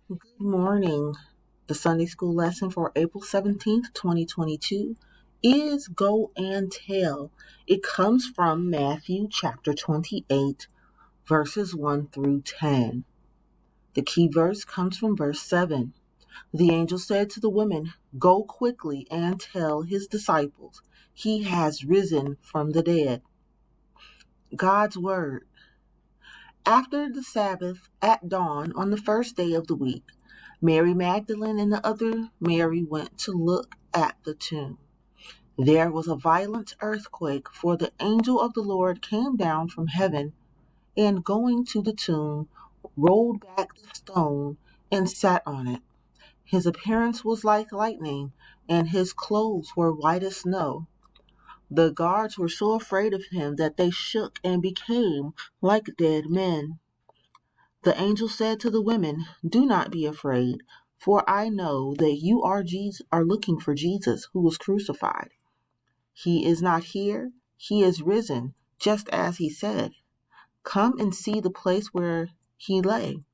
Good morning. The Sunday school lesson for April 17th, 2022 is Go and Tell. It comes from Matthew chapter 28, verses 1 through 10. The key verse comes from verse 7. The angel said to the women, Go quickly and tell his disciples, he has risen from the dead. God's Word. After the Sabbath, at dawn on the first day of the week, Mary Magdalene and the other Mary went to look at the tomb. There was a violent earthquake, for the angel of the Lord came down from heaven and, going to the tomb, rolled back the stone and sat on it. His appearance was like lightning, and his clothes were white as snow. The guards were so afraid of him that they shook and became like dead men. The angel said to the women, Do not be afraid, for I know that you are looking for Jesus who was crucified. He is not here, he is risen, just as he said. Come and see the place where he lay.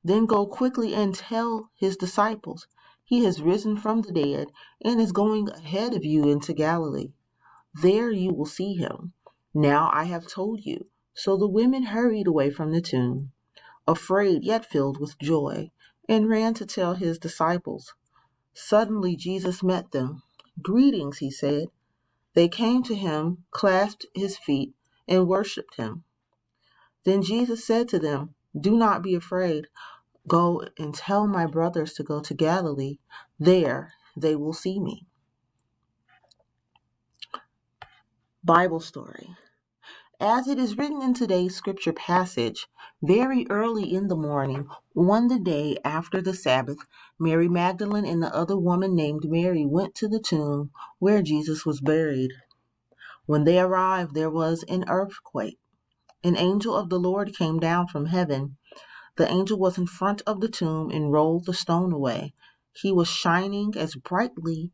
Then go quickly and tell his disciples, he has risen from the dead and is going ahead of you into Galilee. There you will see him. Now I have told you. So the women hurried away from the tomb, afraid yet filled with joy, and ran to tell his disciples. Suddenly Jesus met them. Greetings, he said. They came to him, clasped his feet, and worshipped him. Then Jesus said to them, Do not be afraid. Go and tell my brothers to go to Galilee. There they will see me. Bible story. As it is written in today's scripture passage, very early in the morning, on the day after the Sabbath, Mary Magdalene and the other woman named Mary went to the tomb where Jesus was buried. When they arrived, there was an earthquake. An angel of the Lord came down from heaven. The angel was in front of the tomb and rolled the stone away. He was shining as brightly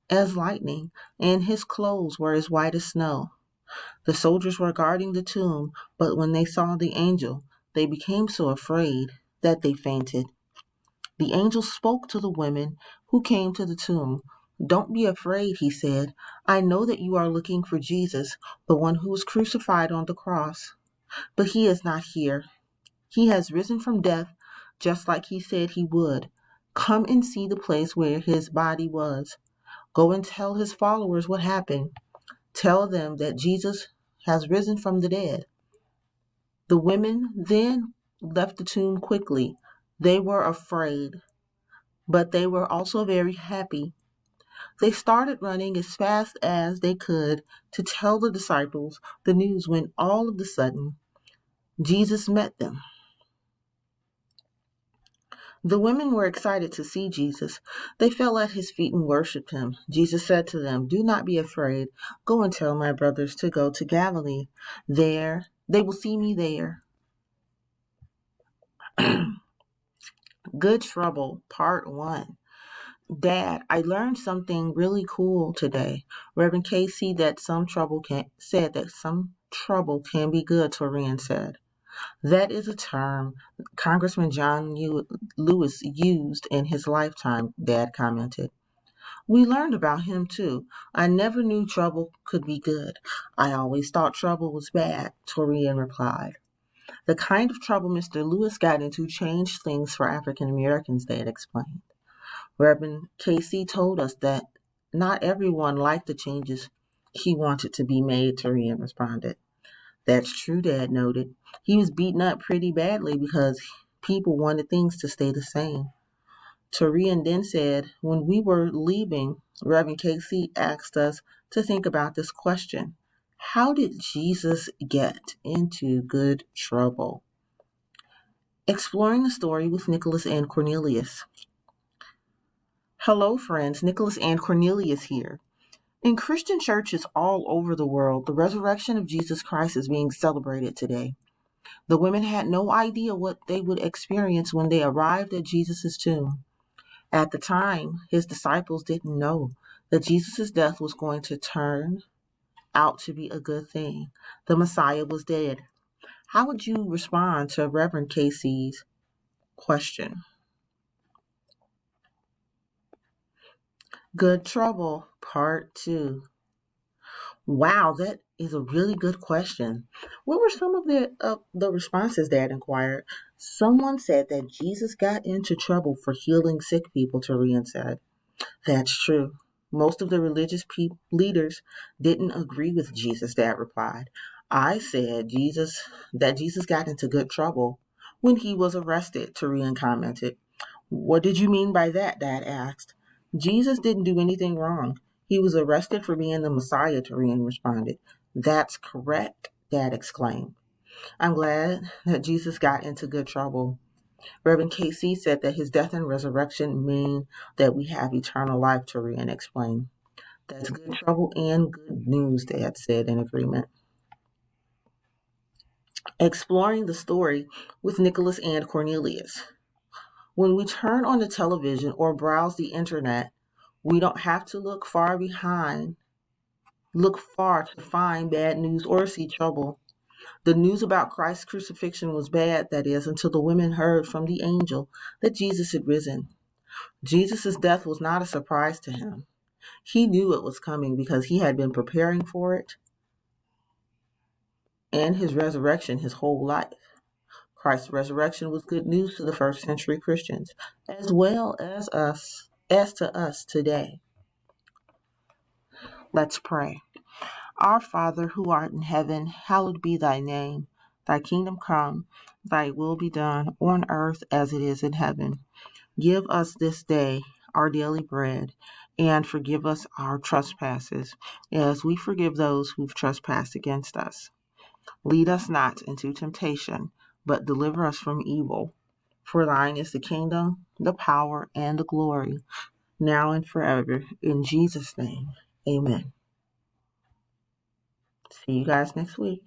as lightning, and his clothes were as white as snow. The soldiers were guarding the tomb, but when they saw the angel, they became so afraid that they fainted. The angel spoke to the women who came to the tomb. Don't be afraid, he said. I know that you are looking for Jesus, the one who was crucified on the cross. But he is not here. He has risen from death, just like he said he would. Come and see the place where his body was. Go and tell his followers what happened. Tell them that Jesus has risen from the dead. The women then left the tomb quickly. They were afraid, but they were also very happy. They started running as fast as they could to tell the disciples the news when all of a sudden Jesus met them. The women were excited to see Jesus. They fell at his feet and worshiped him. Jesus said to them, Do not be afraid. Go and tell my brothers to go to Galilee. There, they will see me there. Good Trouble, Part 1. Dad, I learned something really cool today. Reverend Casey said that some trouble can be good, Torian said. That is a term Congressman Lewis used in his lifetime, Dad commented. We learned about him too. I never knew trouble could be good. I always thought trouble was bad, Torian replied. The kind of trouble Mr. Lewis got into changed things for African Americans, Dad explained. Reverend Casey told us that not everyone liked the changes he wanted to be made, Torian responded. That's true, Dad noted. He was beaten up pretty badly because people wanted things to stay the same. Torian then said, When we were leaving, Reverend Casey asked us to think about this question. How did Jesus get into good trouble? Exploring the story with Nicholas and Cornelius. Hello, friends. Nicholas and Cornelius here. In Christian churches all over the world, the resurrection of Jesus Christ is being celebrated today. The women had no idea what they would experience when they arrived at Jesus' tomb. At the time, his disciples didn't know that Jesus' death was going to turn out to be a good thing. The Messiah was dead. How would you respond to Reverend Casey's Question. Good trouble, part 2. Wow, that is a really good question. What were some of the responses that inquired? Someone said that Jesus got into trouble for healing sick people, Torian said. That's true. Most of the religious leaders didn't agree with Jesus, Dad replied. I said that Jesus got into good trouble when he was arrested, Torian commented. What did you mean by that? Dad asked. Jesus didn't do anything wrong. He was arrested for being the Messiah, Torian responded. That's correct, Dad exclaimed. I'm glad that Jesus got into good trouble. Reverend KC said that his death and resurrection mean that we have eternal life, Torian explained. That's good trouble and good news, Dad said in agreement. Exploring the story with Nicholas and Cornelius. When we turn on the television or browse the internet, we don't have to look far to find bad news or see trouble. The news about Christ's crucifixion was bad, that is, until the women heard from the angel that Jesus had risen. Jesus' death was not a surprise to him. He knew it was coming because he had been preparing for it and his resurrection his whole life. Christ's resurrection was good news to the first century Christians, as well as to us today. Let's pray. Our Father who art in heaven, hallowed be thy name. Thy kingdom come, thy will be done on earth as it is in heaven. Give us this day our daily bread, and forgive us our trespasses, as we forgive those who've trespassed against us. Lead us not into temptation, but deliver us from evil. For thine is the kingdom, the power, and the glory, now and forever. In Jesus' name, amen. See you guys next week.